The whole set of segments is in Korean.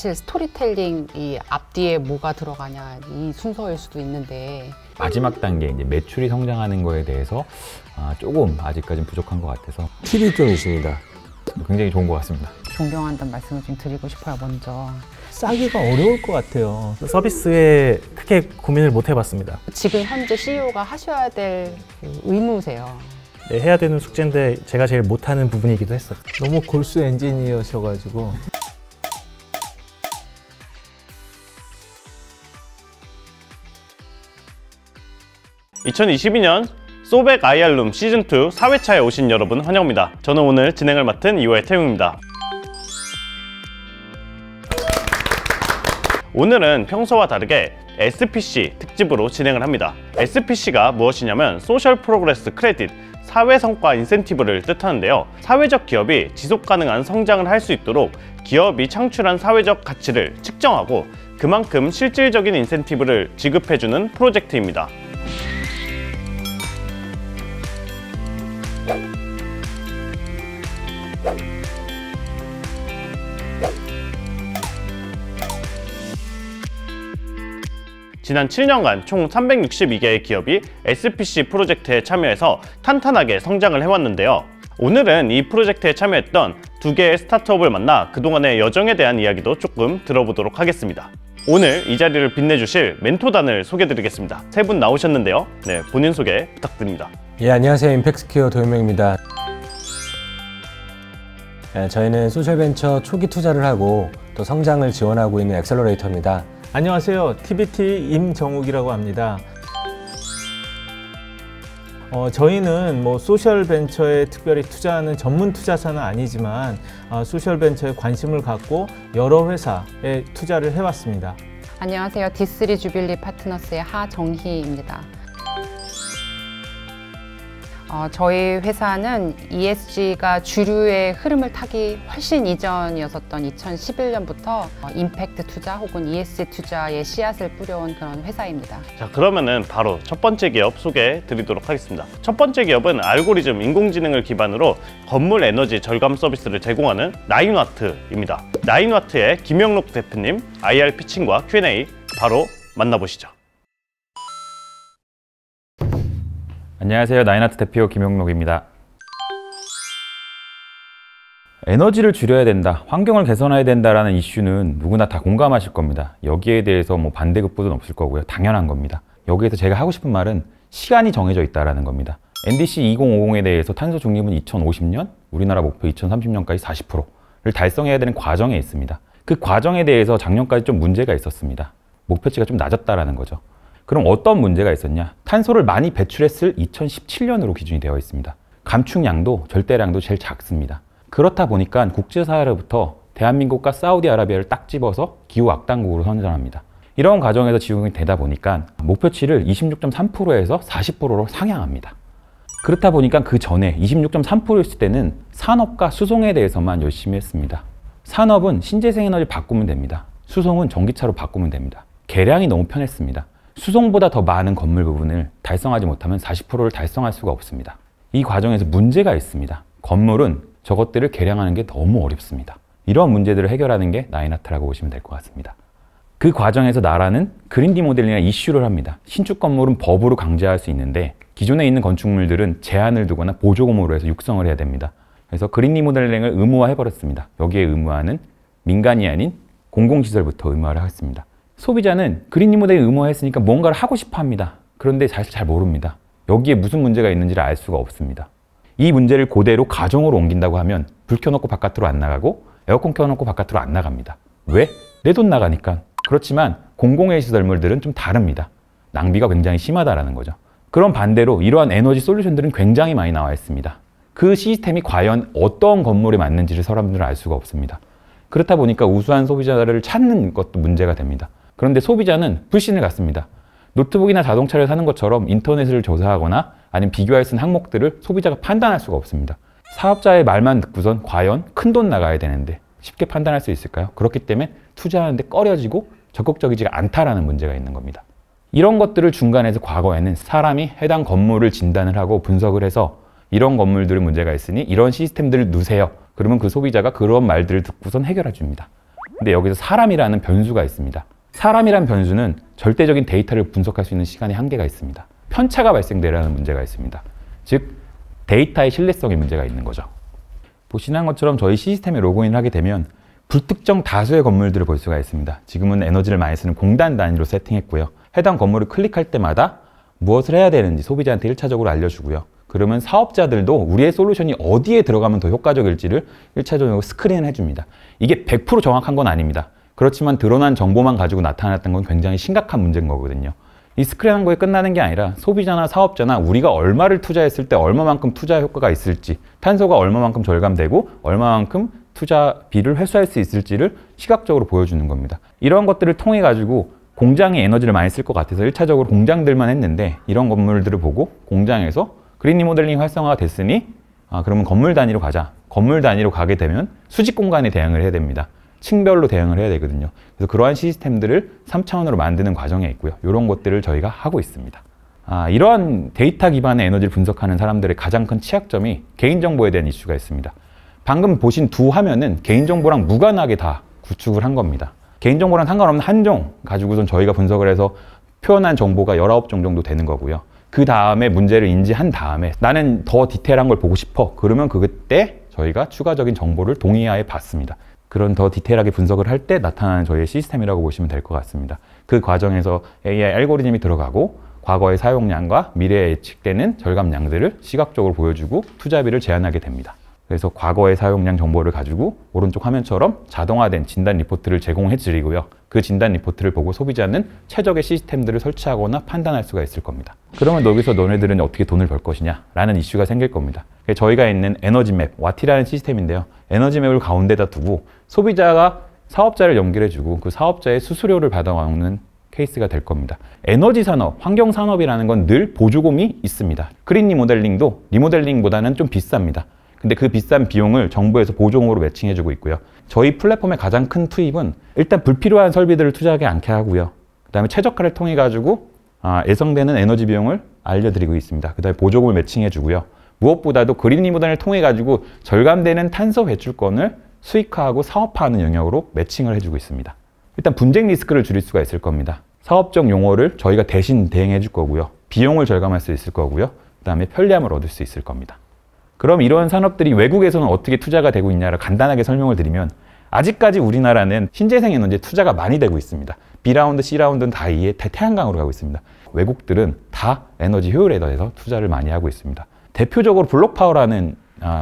사실 스토리텔링 이 앞뒤에 뭐가 들어가냐 이 순서일 수도 있는데 마지막 단계 이제 매출이 성장하는 거에 대해서 조금 아직까지는 부족한 것 같아서 팁이 좀 있습니다. 굉장히 좋은 것 같습니다. 존경한다는 말씀을 좀 드리고 싶어요. 먼저 싸기가 어려울 것 같아요. 서비스에 크게 고민을 못 해봤습니다. 지금 현재 CEO가 하셔야 될 의무세요. 네, 해야 되는 숙제인데 제가 제일 못하는 부분이기도 했어요. 너무 골수 엔지니어셔가지고. (2022년) 소백 IR룸 시즌2 4회차에 오신 여러분 환영합니다. 저는 오늘 진행을 맡은 2호의 태용입니다. 오늘은 평소와 다르게 SPC 특집으로 진행을 합니다. SPC가 무엇이냐면 소셜 프로그레스 크레딧, 사회성과 인센티브를 뜻하는데요. 사회적 기업이 지속가능한 성장을 할 수 있도록 기업이 창출한 사회적 가치를 측정하고 그만큼 실질적인 인센티브를 지급해주는 프로젝트입니다. 지난 7년간 총 362개의 기업이 SPC 프로젝트에 참여해서 탄탄하게 성장을 해왔는데요. 오늘은 이 프로젝트에 참여했던 2개의 스타트업을 만나 그동안의 여정에 대한 이야기도 조금 들어보도록 하겠습니다. 오늘 이 자리를 빛내주실 멘토단을 소개드리겠습니다. 세 분 나오셨는데요. 네, 본인 소개 부탁드립니다. 예, 안녕하세요. 임팩스퀘어 도현명입니다. 저희는 소셜벤처 초기 투자를 하고 또 성장을 지원하고 있는 엑셀러레이터입니다. 안녕하세요. TBT 임정욱이라고 합니다. 저희는 소셜 벤처에 특별히 투자하는 전문 투자사는 아니지만 소셜 벤처에 관심을 갖고 여러 회사에 투자를 해왔습니다. 안녕하세요. D3 주빌리 파트너스의 하정희입니다. 저희 회사는 ESG가 주류의 흐름을 타기 훨씬 이전이었던 2011년부터 임팩트 투자 혹은 ESG 투자의 씨앗을 뿌려온 그런 회사입니다. 자, 그러면은 바로 첫 번째 기업 소개해 드리도록 하겠습니다. 첫 번째 기업은 알고리즘 인공지능을 기반으로 건물 에너지 절감 서비스를 제공하는 나인와트입니다. 나인와트의 김영록 대표님 IR 피칭과 Q&A 바로 만나보시죠. 안녕하세요. 나인와트 대표 김용록입니다. 에너지를 줄여야 된다, 환경을 개선해야 된다라는 이슈는 누구나 다 공감하실 겁니다. 여기에 대해서 반대급부는 없을 거고요. 당연한 겁니다. 여기에서 제가 하고 싶은 말은 시간이 정해져 있다는 겁니다. NDC 2050에 대해서 탄소 중립은 2050년, 우리나라 목표 2030년까지 40%를 달성해야 되는 과정에 있습니다. 그 과정에 대해서 작년까지 좀 문제가 있었습니다. 목표치가 좀 낮았다라는 거죠. 그럼 어떤 문제가 있었냐? 탄소를 많이 배출했을 2017년으로 기준이 되어 있습니다. 감축량도 절대량도 제일 작습니다. 그렇다 보니까 국제사회로부터 대한민국과 사우디아라비아를 딱 집어서 기후 악당국으로 선정합니다. 이런 과정에서 적용이 되다 보니까 목표치를 26.3%에서 40%로 상향합니다. 그렇다 보니까 그 전에 26.3%였을 때는 산업과 수송에 대해서만 열심히 했습니다. 산업은 신재생에너지 바꾸면 됩니다. 수송은 전기차로 바꾸면 됩니다. 계량이 너무 편했습니다. 수송보다 더 많은 건물 부분을 달성하지 못하면 40%를 달성할 수가 없습니다. 이 과정에서 문제가 있습니다. 건물은 저것들을 계량하는 게 너무 어렵습니다. 이런 문제들을 해결하는 게 나인와트라고 보시면 될 것 같습니다. 그 과정에서 나라는 그린 디모델링이라는 이슈를 합니다. 신축 건물은 법으로 강제할 수 있는데 기존에 있는 건축물들은 제한을 두거나 보조금으로 해서 육성을 해야 됩니다. 그래서 그린 디모델링을 의무화해버렸습니다. 여기에 의무화는 민간이 아닌 공공시설부터 의무화를 했습니다. 소비자는 그린 디모델링 의무화했으니까 뭔가를 하고 싶어 합니다. 그런데 사실 잘 모릅니다. 여기에 무슨 문제가 있는지를 알 수가 없습니다. 이 문제를 그대로 가정으로 옮긴다고 하면 불 켜놓고 바깥으로 안 나가고 에어컨 켜놓고 바깥으로 안 나갑니다. 왜? 내 돈 나가니까. 그렇지만 공공의 시설물들은 좀 다릅니다. 낭비가 굉장히 심하다라는 거죠. 그런 반대로 이러한 에너지 솔루션들은 굉장히 많이 나와 있습니다. 그 시스템이 과연 어떤 건물에 맞는지를 사람들은 알 수가 없습니다. 그렇다 보니까 우수한 소비자를 찾는 것도 문제가 됩니다. 그런데 소비자는 불신을 갖습니다. 노트북이나 자동차를 사는 것처럼 인터넷을 조사하거나 아니면 비교할 수 있는 항목들을 소비자가 판단할 수가 없습니다. 사업자의 말만 듣고선 과연 큰돈 나가야 되는데 쉽게 판단할 수 있을까요? 그렇기 때문에 투자하는데 꺼려지고 적극적이지가 않다라는 문제가 있는 겁니다. 이런 것들을 중간에서 과거에는 사람이 해당 건물을 진단을 하고 분석을 해서 이런 건물들은 문제가 있으니 이런 시스템들을 넣으세요. 그러면 그 소비자가 그런 말들을 듣고선 해결해 줍니다. 근데 여기서 사람이라는 변수가 있습니다. 사람이란 변수는 절대적인 데이터를 분석할 수 있는 시간의 한계가 있습니다. 편차가 발생되라는 문제가 있습니다. 즉 데이터의 신뢰성에 문제가 있는 거죠. 보시는 것처럼 저희 시스템에 로그인을 하게 되면 불특정 다수의 건물들을 볼 수가 있습니다. 지금은 에너지를 많이 쓰는 공단 단위로 세팅했고요. 해당 건물을 클릭할 때마다 무엇을 해야 되는지 소비자한테 1차적으로 알려주고요. 그러면 사업자들도 우리의 솔루션이 어디에 들어가면 더 효과적일지를 1차적으로 스크린을 해줍니다. 이게 100% 정확한 건 아닙니다. 그렇지만 드러난 정보만 가지고 나타났던 건 굉장히 심각한 문제인 거거든요. 이 스크린한 거에 끝나는 게 아니라 소비자나 사업자나 우리가 얼마를 투자했을 때 얼마만큼 투자 효과가 있을지, 탄소가 얼마만큼 절감되고 얼마만큼 투자비를 회수할 수 있을지를 시각적으로 보여주는 겁니다. 이런 것들을 통해 가지고 공장에 에너지를 많이 쓸 것 같아서 1차적으로 공장들만 했는데 이런 건물들을 보고 공장에서 그린 리모델링 활성화가 됐으니 그러면 건물 단위로 가자. 건물 단위로 가게 되면 수직 공간에 대응을 해야 됩니다. 층별로 대응을 해야 되거든요. 그래서 그러한 시스템들을 3차원으로 만드는 과정에 있고요. 이런 것들을 저희가 하고 있습니다. 이러한 데이터 기반의 에너지를 분석하는 사람들의 가장 큰 취약점이 개인정보에 대한 이슈가 있습니다. 방금 보신 두 화면은 개인정보랑 무관하게 다 구축을 한 겁니다. 개인정보랑 상관없는 한 종 가지고선 저희가 분석을 해서 표현한 정보가 19종 정도 되는 거고요. 그 다음에 문제를 인지한 다음에 나는 더 디테일한 걸 보고 싶어. 그러면 그때 저희가 추가적인 정보를 동의하에 받습니다. 그런 더 디테일하게 분석을 할 때 나타나는 저희의 시스템이라고 보시면 될 것 같습니다. 그 과정에서 AI 알고리즘이 들어가고 과거의 사용량과 미래에 예측되는 절감량들을 시각적으로 보여주고 투자비를 제한하게 됩니다. 그래서 과거의 사용량 정보를 가지고 오른쪽 화면처럼 자동화된 진단 리포트를 제공해 드리고요. 그 진단 리포트를 보고 소비자는 최적의 시스템들을 설치하거나 판단할 수가 있을 겁니다. 그러면 여기서 너네들은 어떻게 돈을 벌 것이냐? 라는 이슈가 생길 겁니다. 저희가 있는 에너지맵, 와티라는 시스템인데요. 에너지맵을 가운데다 두고 소비자가 사업자를 연결해주고 그 사업자의 수수료를 받아오는 케이스가 될 겁니다. 에너지 산업, 환경 산업이라는 건 늘 보조금이 있습니다. 그린 리모델링도 리모델링보다는 좀 비쌉니다. 근데 그 비싼 비용을 정부에서 보조금으로 매칭해주고 있고요. 저희 플랫폼의 가장 큰 투입은 일단 불필요한 설비들을 투자하지 않게 하고요. 그 다음에 최저가를 통해 가지고 예상되는 에너지 비용을 알려드리고 있습니다. 그 다음에 보조금을 매칭해주고요. 무엇보다도 그린 리모델링을 통해 가지고 절감되는 탄소 배출권을 수익화하고 사업화하는 영역으로 매칭을 해주고 있습니다. 일단 분쟁 리스크를 줄일 수가 있을 겁니다. 사업적 용어를 저희가 대신 대행해 줄 거고요. 비용을 절감할 수 있을 거고요. 그 다음에 편리함을 얻을 수 있을 겁니다. 그럼 이런 산업들이 외국에서는 어떻게 투자가 되고 있냐를 간단하게 설명을 드리면 아직까지 우리나라는 신재생 에너지에 투자가 많이 되고 있습니다. B라운드, C라운드는 다 태양광으로 가고 있습니다. 외국들은 다 에너지 효율에 대해서 투자를 많이 하고 있습니다. 대표적으로 블록파워라는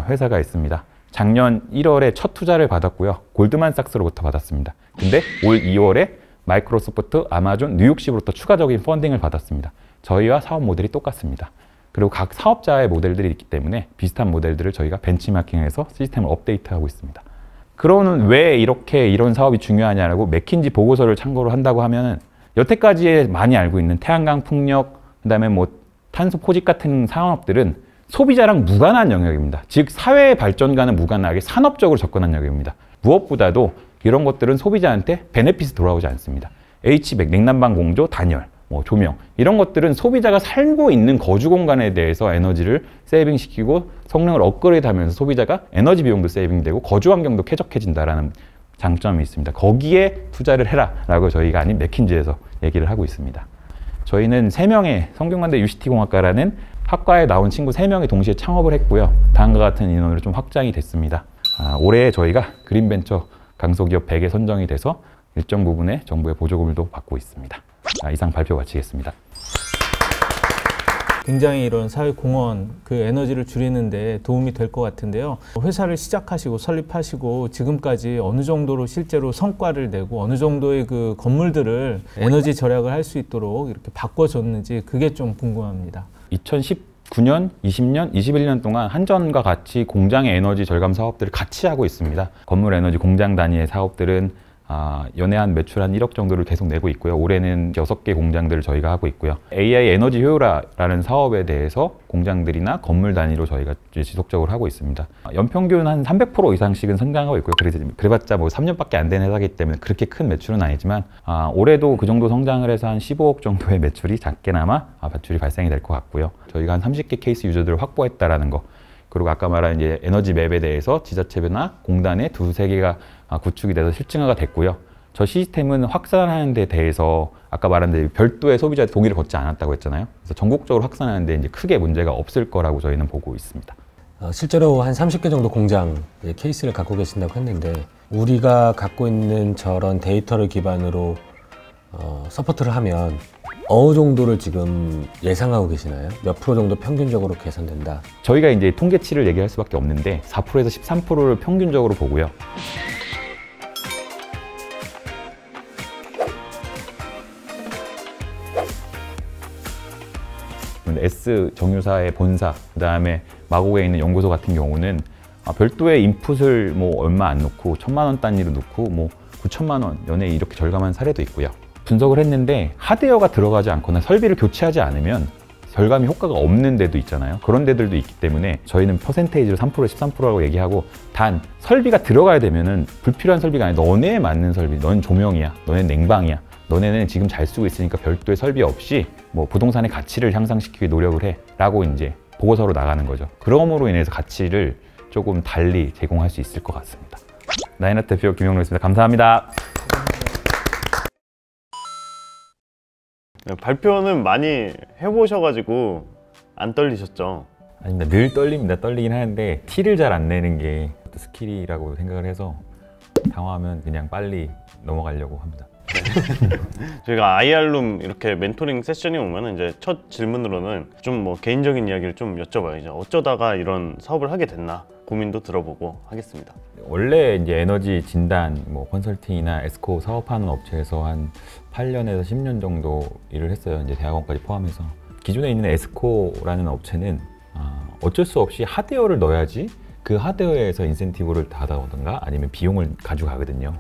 회사가 있습니다. 작년 1월에 첫 투자를 받았고요. 골드만삭스로부터 받았습니다. 근데 올 2월에 마이크로소프트, 아마존, 뉴욕시로부터 추가적인 펀딩을 받았습니다. 저희와 사업 모델이 똑같습니다. 그리고 각 사업자의 모델들이 있기 때문에 비슷한 모델들을 저희가 벤치마킹해서 시스템을 업데이트하고 있습니다. 그러면 왜 이런 사업이 중요하냐고 맥킨지 보고서를 참고로 한다고 하면은 여태까지 많이 알고 있는 태양광, 풍력, 그다음에 탄소 포집 같은 산업들은 소비자랑 무관한 영역입니다. 즉 사회의 발전과는 무관하게 산업적으로 접근한 영역입니다. 무엇보다도 이런 것들은 소비자한테 베네핏이 돌아오지 않습니다. H백, 냉난방 공조, 단열, 조명 이런 것들은 소비자가 살고 있는 거주 공간에 대해서 에너지를 세이빙시키고 성능을 업그레이드하면서 소비자가 에너지 비용도 세이빙되고 거주 환경도 쾌적해진다라는 장점이 있습니다. 거기에 투자를 해라 라고 저희가 아닌 맥킨지에서 얘기를 하고 있습니다. 저희는 3명의 성균관대 UCT-공학과라는 학과에 나온 친구 3명이 동시에 창업을 했고요. 다음과 같은 인원으로 좀 확장이 됐습니다. 올해 저희가 그린벤처 강소기업 100에 선정이 돼서 일정 부분의 정부의 보조금도 받고 있습니다. 이상 발표 마치겠습니다. 굉장히 이런 사회공헌, 그 에너지를 줄이는 데 도움이 될 것 같은데요. 회사를 시작하시고 설립하시고 지금까지 어느 정도로 실제로 성과를 내고 어느 정도의 그 건물들을 에너지 절약을 할 수 있도록 이렇게 바꿔줬는지 그게 좀 궁금합니다. 2019년, 20년, 21년 동안 한전과 같이 공장의 에너지 절감 사업들을 같이 하고 있습니다. 건물 에너지 공장 단위의 사업들은 연에 한 매출 한 1억 정도를 계속 내고 있고요. 올해는 6개 공장들을 저희가 하고 있고요. AI 에너지 효율화라는 사업에 대해서 공장들이나 건물 단위로 저희가 지속적으로 하고 있습니다. 연평균 한 300% 이상씩은 성장하고 있고요. 그래봤자 3년밖에 안 된 회사이기 때문에 그렇게 큰 매출은 아니지만 올해도 그 정도 성장을 해서 한 15억 정도의 매출이 작게나마 매출이 발생이 될 것 같고요. 저희가 한 30개 케이스 유저들을 확보했다라는 거, 그리고 아까 말한 이제 에너지 맵에 대해서 지자체나 공단의 두세 개가 구축이 돼서 실증화가 됐고요. 저 시스템은 확산하는 데 대해서 아까 말한 데 별도의 소비자 동의를 걷지 않았다고 했잖아요. 그래서 전국적으로 확산하는 데 이제 크게 문제가 없을 거라고 저희는 보고 있습니다. 실제로 한 30개 정도 공장 케이스를 갖고 계신다고 했는데 우리가 갖고 있는 저런 데이터를 기반으로 서포트를 하면 어느 정도를 지금 예상하고 계시나요? 몇 프로 정도 평균적으로 개선된다? 저희가 이제 통계치를 얘기할 수밖에 없는데 4%에서 13%를 평균적으로 보고요. S 정유사의 본사, 그 다음에 마곡에 있는 연구소 같은 경우는 별도의 인풋을 뭐 얼마 안 넣고 1,000만 원 단위로 넣고 뭐 9천만 원 연에 이렇게 절감한 사례도 있고요. 분석을 했는데 하드웨어가 들어가지 않거나 설비를 교체하지 않으면 절감이 효과가 없는 데도 있잖아요. 그런 데들도 있기 때문에 저희는 퍼센테이지로 3%에서 13%라고 얘기하고, 단 설비가 들어가야 되면은 불필요한 설비가 아니라 너네에 맞는 설비, 넌 조명이야, 너네 냉방이야, 너네는 지금 잘 쓰고 있으니까 별도의 설비 없이 뭐 부동산의 가치를 향상시키기 노력을 해 라고 이제 보고서로 나가는 거죠. 그럼으로 인해서 가치를 조금 달리 제공할 수 있을 것 같습니다. 나인아트 대표 김영로였습니다. 감사합니다. 발표는 많이 해보셔가지고 안 떨리셨죠? 아닙니다. 늘 떨립니다. 떨리긴 하는데 티를 잘 안 내는 게 스킬이라고 생각을 해서 당황하면 그냥 빨리 넘어가려고 합니다. 저희가 IR룸 이렇게 멘토링 세션이 오면 이제 첫 질문으로는 좀 뭐 개인적인 이야기를 좀 여쭤봐야죠. 어쩌다가 이런 사업을 하게 됐나 고민도 들어보고 하겠습니다. 원래 이제 에너지 진단, 뭐 컨설팅이나 에스코 사업하는 업체에서 한 8년에서 10년 정도 일을 했어요. 이제 대학원까지 포함해서. 기존에 있는 에스코라는 업체는 어쩔 수 없이 하드웨어를 넣어야지 그 하드웨어에서 인센티브를 받아오든가 아니면 비용을 가져가거든요.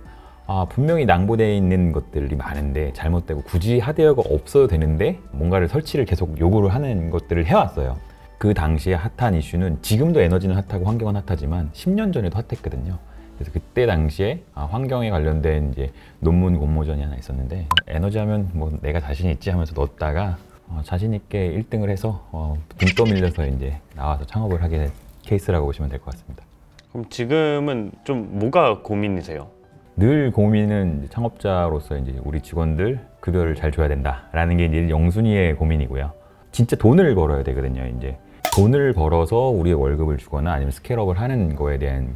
분명히 낭보되어 있는 것들이 많은데 잘못되고 굳이 하드웨어가 없어도 되는데 뭔가를 설치를 계속 요구를 하는 것들을 해왔어요. 그 당시에 핫한 이슈는, 지금도 에너지는 핫하고 환경은 핫하지만 10년 전에도 핫했거든요. 그래서 그때 당시에 환경에 관련된 이제 논문 공모전이 하나 있었는데, 에너지 하면 뭐 내가 자신 있지 하면서 넣었다가 자신 있게 1등을 해서 돈 떠밀려서 이제 나와서 창업을 하게 된 케이스라고 보시면 될 것 같습니다. 그럼 지금은 좀 뭐가 고민이세요? 늘 고민은 창업자로서 이제 우리 직원들 급여를 잘 줘야 된다라는 게 이제 영순이의 고민이고요. 진짜 돈을 벌어야 되거든요. 이제 돈을 벌어서 우리의 월급을 주거나 아니면 스케일업을 하는 거에 대한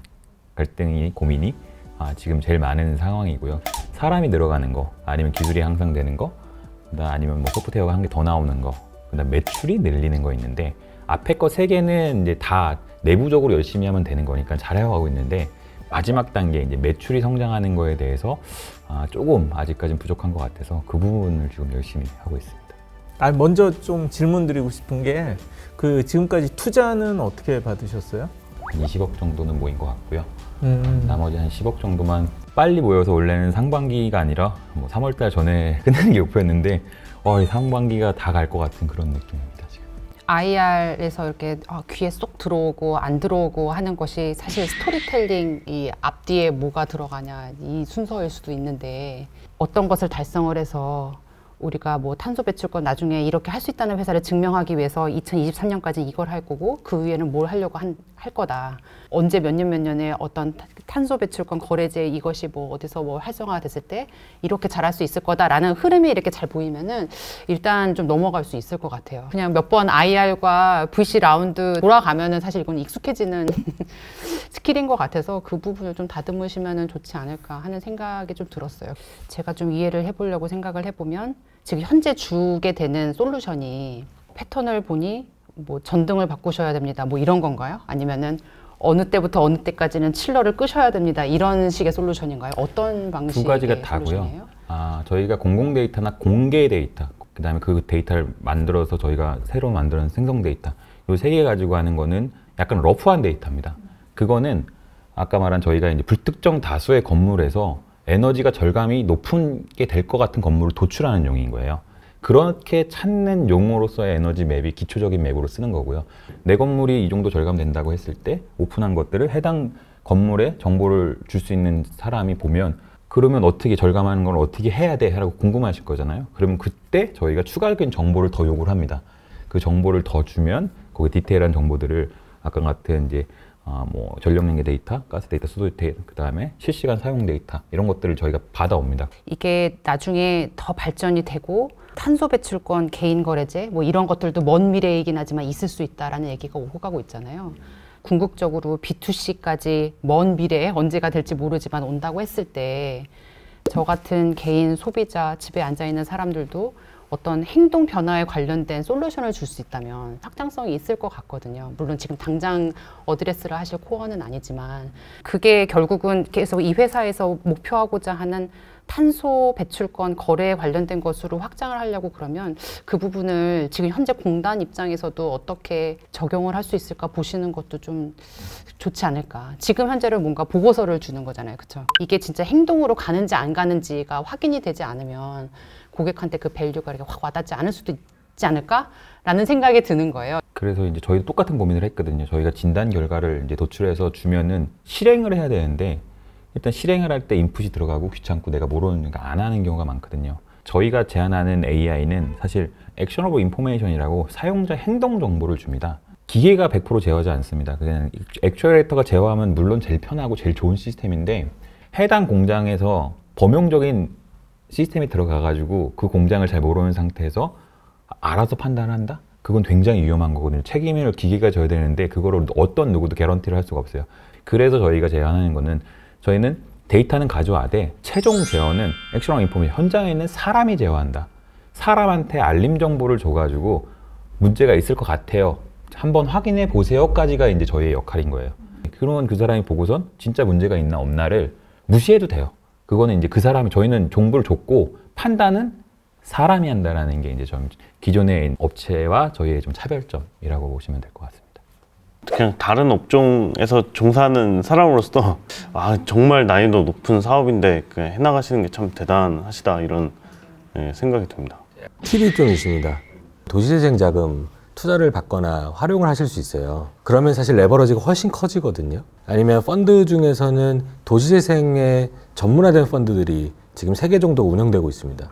갈등이, 고민이 지금 제일 많은 상황이고요. 사람이 늘어가는 거, 아니면 기술이 향상되는 거, 아니면 뭐 소프트웨어가 한 개 더 나오는 거, 그다음 매출이 늘리는 거 있는데, 앞에 거 세 개는 이제 다 내부적으로 열심히 하면 되는 거니까 잘해가고 있는데, 마지막 단계 이제 매출이 성장하는 거에 대해서 조금 아직까지는 부족한 것 같아서 그 부분을 지금 열심히 하고 있습니다. 먼저 좀 질문 드리고 싶은 게, 지금까지 투자는 어떻게 받으셨어요? 한 20억 정도는 모인 것 같고요. 나머지 한 10억 정도만 빨리 모여서 원래는 상반기가 아니라 뭐 3월달 전에 끝내는 게 목표였는데 상반기가 다 갈 것 같은 그런 느낌입니다. 지금. IR에서 이렇게 귀에 쏙 들어오고 안 들어오고 하는 것이 사실 스토리텔링, 이 앞뒤에 뭐가 들어가냐 이 순서일 수도 있는데, 어떤 것을 달성을 해서 우리가 뭐 탄소 배출권 나중에 이렇게 할 수 있다는 회사를 증명하기 위해서 2023년까지 이걸 할 거고 그 위에는 뭘 하려고 할 거다. 언제 몇 년에 어떤 탄소 배출권 거래제 이것이 뭐 어디서 뭐 활성화가 됐을 때 이렇게 잘할 수 있을 거다라는 흐름이 이렇게 잘 보이면은 일단 좀 넘어갈 수 있을 것 같아요. 그냥 몇 번 IR과 VC 라운드 돌아가면은 사실 이건 익숙해지는 스킬인 것 같아서 그 부분을 좀 다듬으시면은 좋지 않을까 하는 생각이 좀 들었어요. 제가 좀 이해를 해보려고 생각을 해보면, 지금 현재 주게 되는 솔루션이 패턴을 보니 뭐 전등을 바꾸셔야 됩니다, 뭐 이런 건가요? 아니면은 어느 때부터 어느 때까지는 칠러를 끄셔야 됩니다, 이런 식의 솔루션인가요? 어떤 방식의 두 가지가 다고요. 솔루션이에요? 저희가 공공 데이터나 공개 데이터, 그다음에 그 데이터를 만들어서 저희가 새로 만드는 생성 데이터, 이 세 개 가지고 하는 거는 약간 러프한 데이터입니다. 그거는 아까 말한 저희가 이제 불특정 다수의 건물에서 에너지가 절감이 높은 게 될 것 같은 건물을 도출하는 용인 거예요. 그렇게 찾는 용어로서의 에너지 맵이 기초적인 맵으로 쓰는 거고요. 내 건물이 이 정도 절감된다고 했을 때 오픈한 것들을 해당 건물에 정보를 줄 수 있는 사람이 보면, 그러면 어떻게 절감하는 걸 어떻게 해야 돼? 라고 궁금하실 거잖아요. 그러면 그때 저희가 추가적인 정보를 더 요구를 합니다. 그 정보를 더 주면 거기 디테일한 정보들을 아까 같은 이제 뭐 전력연계 데이터, 가스 데이터, 수도 데이터, 그 다음에 실시간 사용 데이터 이런 것들을 저희가 받아옵니다. 이게 나중에 더 발전이 되고 탄소 배출권, 개인 거래제 뭐 이런 것들도 먼 미래이긴 하지만 있을 수 있다라는 얘기가 오고 가고 있잖아요. 궁극적으로 B2C까지 먼 미래에 언제가 될지 모르지만 온다고 했을 때 저 같은 개인 소비자, 집에 앉아 있는 사람들도 어떤 행동 변화에 관련된 솔루션을 줄 수 있다면 확장성이 있을 것 같거든요. 물론 지금 당장 어드레스를 하실 코어는 아니지만 그게 결국은 계속 이 회사에서 목표하고자 하는 탄소 배출권 거래에 관련된 것으로 확장을 하려고 그러면 그 부분을 지금 현재 공단 입장에서도 어떻게 적용을 할 수 있을까 보시는 것도 좀 좋지 않을까. 지금 현재는 뭔가 보고서를 주는 거잖아요. 그렇죠? 이게 진짜 행동으로 가는지 안 가는지가 확인이 되지 않으면 고객한테 그 밸류가 이렇게 확 와닿지 않을 수도 있지 않을까라는 생각이 드는 거예요. 그래서 이제 저희도 똑같은 고민을 했거든요. 저희가 진단 결과를 이제 도출해서 주면은 실행을 해야 되는데 일단 실행을 할 때 인풋이 들어가고 귀찮고 내가 모르니까 안 하는 경우가 많거든요. 저희가 제안하는 AI는 사실 액션 오브 인포메이션이라고 사용자 행동 정보를 줍니다. 기계가 100% 제어하지 않습니다. 그냥 액추에이터가 제어하면 물론 제일 편하고 제일 좋은 시스템인데 해당 공장에서 범용적인 시스템이 들어가가지고 그 공장을 잘 모르는 상태에서 알아서 판단한다? 그건 굉장히 위험한 거거든요. 책임을 기계가 져야 되는데 그거를 어떤 누구도 개런티를 할 수가 없어요. 그래서 저희가 제안하는 거는 저희는 데이터는 가져와되 최종 제어는 액션 인포메이션 현장에 있는 사람이 제어한다. 사람한테 알림 정보를 줘가지고 문제가 있을 것 같아요. 한번 확인해 보세요까지가 이제 저희의 역할인 거예요. 그러면 그 사람이 보고선 진짜 문제가 있나 없나를 무시해도 돼요. 그거는 이제 그 사람이 저희는 정보를 줬고 판단은 사람이 한다라는 게 이제 좀 기존의 업체와 저희의 좀 차별점이라고 보시면 될 것 같습니다. 그냥 다른 업종에서 종사하는 사람으로서 정말 난이도 높은 사업인데 그냥 해나가시는 게 참 대단하시다 이런 생각이 듭니다. 팁이 좀 있습니다. 도시재생 자금 투자를 받거나 활용을 하실 수 있어요. 그러면 사실 레버러지가 훨씬 커지거든요. 아니면 펀드 중에서는 도시재생에 전문화된 펀드들이 지금 3개 정도 운영되고 있습니다.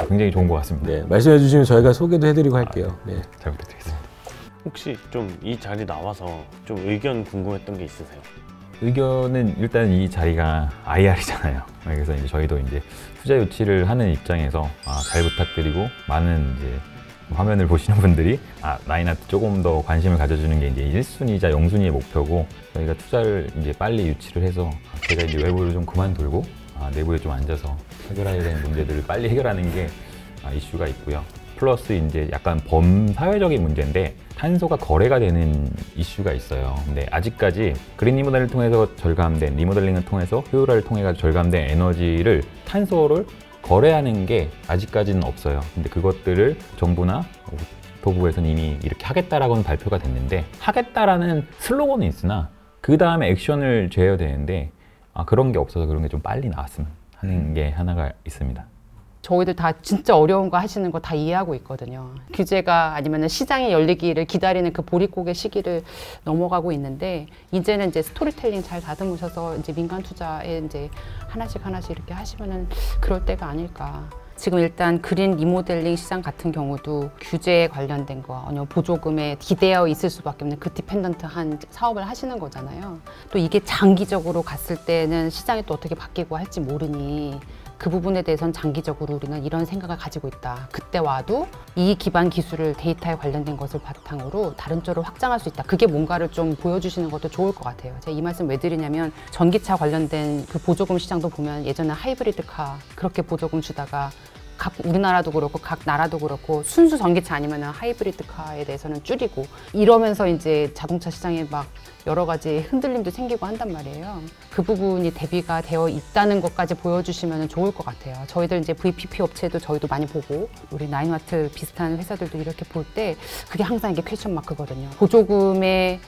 굉장히 좋은 것 같습니다. 네, 말씀해 주시면 저희가 소개도 해드리고 할게요. 네. 잘 부탁드리겠습니다. 혹시 좀 이 자리 나와서 좀 의견 궁금했던 게 있으세요? 의견은 일단 이 자리가 IR이잖아요. 그래서 이제 저희도 이제 투자 유치를 하는 입장에서 잘 부탁드리고 많은 이제 화면을 보시는 분들이 나인아트 조금 더 관심을 가져주는 게 이제 1순위자 0순위의 목표고 저희가 투자를 이제 빨리 유치를 해서 제가 이제 외부를 좀 그만두고 내부에 좀 앉아서 해결해야 되는 문제들을 빨리 해결하는 게 이슈가 있고요. 플러스 이제 약간 범사회적인 문제인데 탄소가 거래가 되는 이슈가 있어요. 근데 아직까지 그린 리모델링을 통해서 절감된 리모델링을 통해서 효율화를 통해 절감된 에너지를 탄소를 거래하는 게 아직까지는 없어요. 근데 그것들을 정부나 국토부에서는 이미 이렇게 하겠다라고는 발표가 됐는데 하겠다라는 슬로건은 있으나 그 다음에 액션을 죄어야 되는데 그런 게 없어서 그런 게 좀 빨리 나왔으면 하는 게 하나가 있습니다. 저희들 다 진짜 어려운 거 하시는 거 다 이해하고 있거든요. 규제가 아니면 시장이 열리기를 기다리는 그 보릿고개 시기를 넘어가고 있는데 이제는 이제 스토리텔링 잘 다듬으셔서 이제 민간 투자에 이제 하나씩 이렇게 하시면은 그럴 때가 아닐까. 지금 일단 그린 리모델링 시장 같은 경우도 규제에 관련된 거 아니면 보조금에 기대어 있을 수밖에 없는 그 디펜던트한 사업을 하시는 거잖아요. 또 이게 장기적으로 갔을 때는 시장이 또 어떻게 바뀌고 할지 모르니 그 부분에 대해서는 장기적으로 우리는 이런 생각을 가지고 있다. 그때 와도 이 기반 기술을 데이터에 관련된 것을 바탕으로 다른 쪽으로 확장할 수 있다. 그게 뭔가를 좀 보여주시는 것도 좋을 것 같아요. 제가 이 말씀 왜 드리냐면 전기차 관련된 그 보조금 시장도 보면 예전에 하이브리드카 그렇게 보조금 주다가 각 우리나라도 그렇고 각 나라도 그렇고 순수 전기차 아니면 하이브리드카에 대해서는 줄이고 이러면서 이제 자동차 시장에 막 여러 가지 흔들림도 생기고 한단 말이에요. 그 부분이 대비가 되어 있다는 것까지 보여주시면 좋을 것 같아요. 저희들 이제 VPP 업체도 저희도 많이 보고 우리 나인와트 비슷한 회사들도 이렇게 볼 때 그게 항상 이게 퀘스천 마크거든요. 보조금에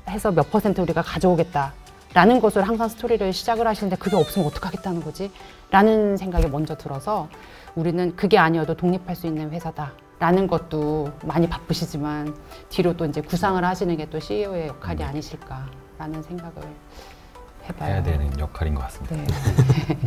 해서 몇 % 우리가 가져오겠다. 라는 것을 항상 스토리를 시작을 하시는데 그게 없으면 어떡하겠다는 거지? 라는 생각이 먼저 들어서 우리는 그게 아니어도 독립할 수 있는 회사다. 라는 것도 많이 바쁘시지만 뒤로 또 이제 구상을 하시는 게 또 CEO의 역할이 아니실까라는 생각을 해봐요. 해야 되는 역할인 것 같습니다. 네.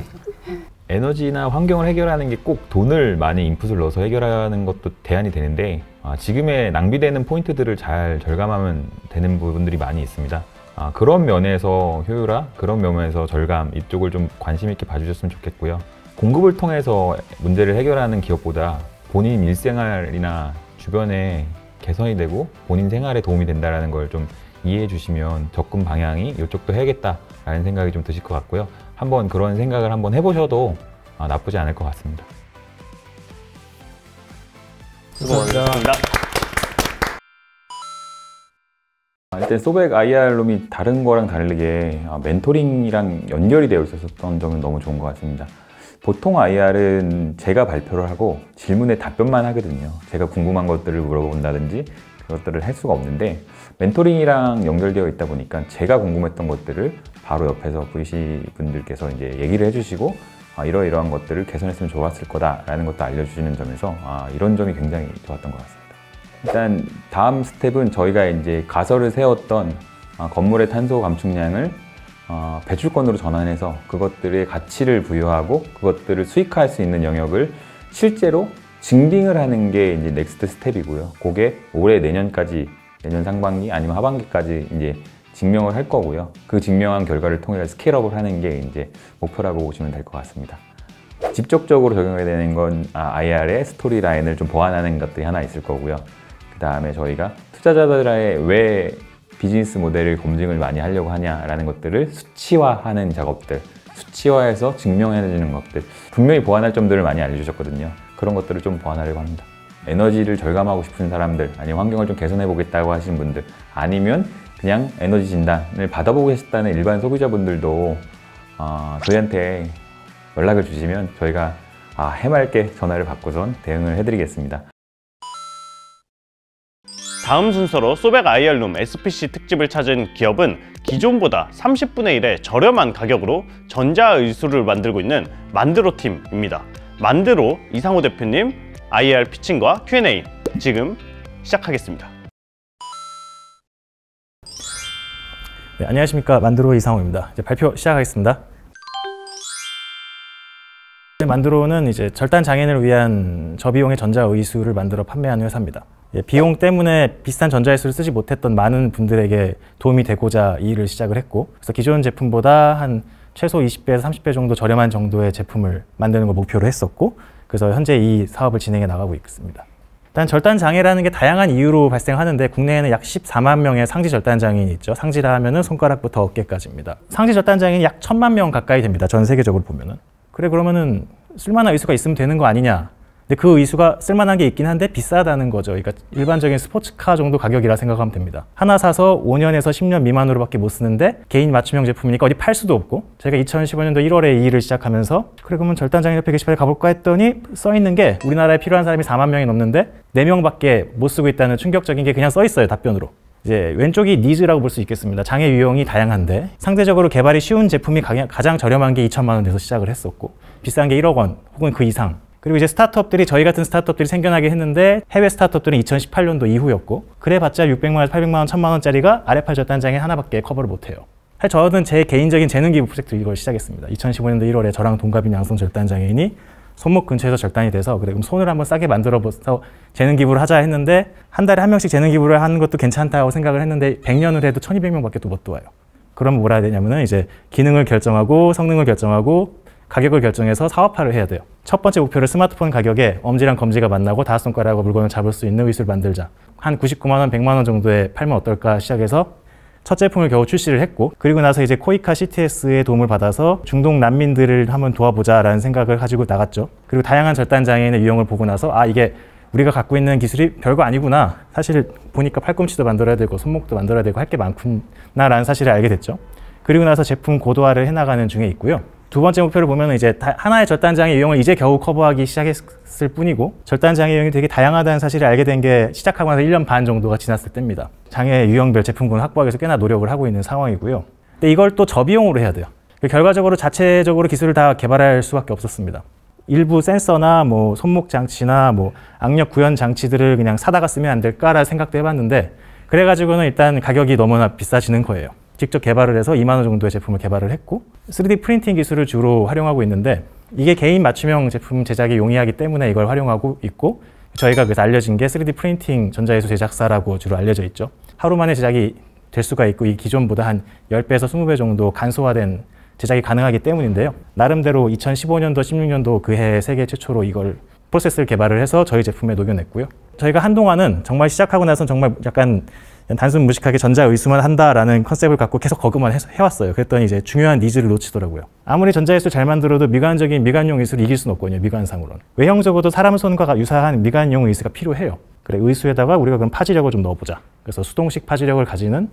에너지나 환경을 해결하는 게 꼭 돈을 많이 인풋을 넣어서 해결하는 것도 대안이 되는데 지금의 낭비되는 포인트들을 잘 절감하면 되는 부분들이 많이 있습니다. 그런 면에서 효율화, 그런 면에서 절감 이쪽을 좀 관심 있게 봐주셨으면 좋겠고요. 공급을 통해서 문제를 해결하는 기업보다 본인 일생활이나 주변에 개선이 되고 본인 생활에 도움이 된다는 걸 좀 이해해 주시면 접근 방향이 이쪽도 해야겠다라는 생각이 좀 드실 것 같고요. 한번 그런 생각을 한번 해보셔도 나쁘지 않을 것 같습니다. 수고하셨습니다. 일단 소백 IR룸이 다른 거랑 다르게 멘토링이랑 연결이 되어 있었던 점은 너무 좋은 것 같습니다. 보통 IR은 제가 발표를 하고 질문에 답변만 하거든요. 제가 궁금한 것들을 물어본다든지 그것들을 할 수가 없는데 멘토링이랑 연결되어 있다 보니까 제가 궁금했던 것들을 바로 옆에서 VC 분들께서 이제 얘기를 해주시고 이러이러한 것들을 개선했으면 좋았을 거다라는 것도 알려주시는 점에서 이런 점이 굉장히 좋았던 것 같습니다. 일단 다음 스텝은 저희가 이제 가설을 세웠던 건물의 탄소 감축량을 배출권으로 전환해서 그것들의 가치를 부여하고 그것들을 수익화할 수 있는 영역을 실제로 증빙을 하는 게 이제 넥스트 스텝이고요. 그게 올해 내년까지, 내년 상반기 아니면 하반기까지 이제 증명을 할 거고요. 그 증명한 결과를 통해 스케일업을 하는 게 이제 목표라고 보시면 될 것 같습니다. 직접적으로 적용해야 되는 건 IR의 스토리 라인을 좀 보완하는 것들이 하나 있을 거고요. 그 다음에 저희가 투자자들의 왜 비즈니스 모델을 검증을 많이 하려고 하냐라는 것들을 수치화하는 작업들, 수치화해서 증명해내는 것들, 분명히 보완할 점들을 많이 알려주셨거든요. 그런 것들을 좀 보완하려고 합니다. 에너지를 절감하고 싶은 사람들, 아니면 환경을 좀 개선해 보겠다고 하시는 분들, 아니면 그냥 에너지 진단을 받아보고 계셨다는 일반 소비자분들도 저희한테 연락을 주시면 저희가 해맑게 전화를 받고선 대응을 해드리겠습니다. 다음 순서로 소백 IR룸 SPC 특집을 찾은 기업은 기존보다 30분의 1의 저렴한 가격으로 전자의수를 만들고 있는 만드로팀입니다. 만드로 이상호 대표님 IR 피칭과 Q&A 지금 시작하겠습니다. 네, 안녕하십니까. 만드로 이상호입니다. 이제 발표 시작하겠습니다. 만드로는 이제 절단 장애인을 위한 저비용의 전자의수를 만들어 판매하는 회사입니다. 비용 때문에 비싼 전자의수를 쓰지 못했던 많은 분들에게 도움이 되고자 이 일을 시작을 했고, 그래서 기존 제품보다 한 최소 20배에서 30배 정도 저렴한 정도의 제품을 만드는 걸 목표로 했었고, 그래서 현재 이 사업을 진행해 나가고 있습니다. 일단 절단 장애라는 게 다양한 이유로 발생하는데 국내에는 약 14만 명의 상지 절단 장애인이 있죠. 상지라 하면은 손가락부터 어깨까지입니다. 상지 절단 장애인이 약 1000만 명 가까이 됩니다. 전 세계적으로 보면은. 그래 그러면은 쓸만한 의수가 있으면 되는 거 아니냐. 근데 그 의수가 쓸만한 게 있긴 한데 비싸다는 거죠. 그러니까 일반적인 스포츠카 정도 가격이라 생각하면 됩니다. 하나 사서 5년에서 10년 미만으로밖에 못 쓰는데 개인 맞춤형 제품이니까 어디 팔 수도 없고, 제가 2015년도 1월에 이 일을 시작하면서 그래 그러면 절단장애인협회 게시판에 가볼까 했더니 써있는 게 우리나라에 필요한 사람이 4만 명이 넘는데 4명밖에 못 쓰고 있다는 충격적인 게 그냥 써있어요. 답변으로. 이제 왼쪽이 니즈라고 볼 수 있겠습니다. 장애 유형이 다양한데 상대적으로 개발이 쉬운 제품이 가장 저렴한 게 2천만 원 돼서 시작을 했었고, 비싼 게 1억 원 혹은 그 이상. 그리고 이제 스타트업들이, 저희 같은 스타트업들이 생겨나게 했는데 해외 스타트업들은 2018년도 이후였고, 그래봤자 600만 원, 800만 원, 1000만 원짜리가 아래팔 절단장애 하나밖에 커버를 못해요. 저는 제 개인적인 재능 기부 프로젝트 이걸 시작했습니다. 2015년도 1월에 저랑 동갑인 양손 절단장애인이 손목 근처에서 절단이 돼서 그래 그럼 손을 한번 싸게 만들어서 재능 기부를 하자 했는데, 한 달에 한 명씩 재능 기부를 하는 것도 괜찮다고 생각을 했는데 100년을 해도 1200명밖에 또 못 도와요. 그럼 뭐라 해야 되냐면은 이제 기능을 결정하고 성능을 결정하고 가격을 결정해서 사업화를 해야 돼요. 첫 번째 목표를 스마트폰 가격에 엄지랑 검지가 만나고 5손가락으로 물건을 잡을 수 있는 의수를 만들자. 한 99만 원, 100만 원 정도에 팔면 어떨까 시작해서 첫 제품을 겨우 출시를 했고, 그리고 나서 이제 코이카 CTS의 도움을 받아서 중동 난민들을 한번 도와보자라는 생각을 가지고 나갔죠. 그리고 다양한 절단 장애인의 유형을 보고 나서 이게 우리가 갖고 있는 기술이 별거 아니구나. 사실 보니까 팔꿈치도 만들어야 되고 손목도 만들어야 되고 할 게 많구나라는 사실을 알게 됐죠. 그리고 나서 제품 고도화를 해나가는 중에 있고요. 두 번째 목표를 보면 이제 하나의 절단장애 유형을 이제 겨우 커버하기 시작했을 뿐이고, 절단장애 유형이 되게 다양하다는 사실을 알게 된 게 시작하고 나서 1년 반 정도가 지났을 때입니다. 장애 유형별 제품군을 확보하기 위해서 꽤나 노력을 하고 있는 상황이고요. 근데 이걸 또 저비용으로 해야 돼요. 결과적으로 자체적으로 기술을 다 개발할 수밖에 없었습니다. 일부 센서나 뭐 손목 장치나 뭐 악력 구현 장치들을 그냥 사다가 쓰면 안 될까라는 생각도 해봤는데, 그래가지고는 일단 가격이 너무나 비싸지는 거예요. 직접 개발을 해서 2만 원 정도의 제품을 개발을 했고 3D 프린팅 기술을 주로 활용하고 있는데 이게 개인 맞춤형 제품 제작에 용이하기 때문에 이걸 활용하고 있고 저희가 그래서 알려진 게 3D 프린팅 전자예술 제작사라고 주로 알려져 있죠. 하루 만에 제작이 될 수가 있고 이 기존보다 한 10배에서 20배 정도 간소화된 제작이 가능하기 때문인데요. 나름대로 2015년도, 16년도 그 해 세계 최초로 이걸 프로세스를 개발을 해서 저희 제품에 녹여냈고요. 저희가 한동안은 정말 시작하고 나서 정말 약간 단순 무식하게 전자의수만 한다라는 컨셉을 갖고 계속 거그만 해왔어요. 그랬더니 이제 중요한 니즈를 놓치더라고요. 아무리 전자예술 잘 만들어도 미관적인 미관용 의수를 이길 수는 없거든요. 미관상으로는. 외형적으로도 사람 손과 유사한 미관용 의수가 필요해요. 그래 의수에다가 우리가 그럼 파지력을 좀 넣어보자. 그래서 수동식 파지력을 가지는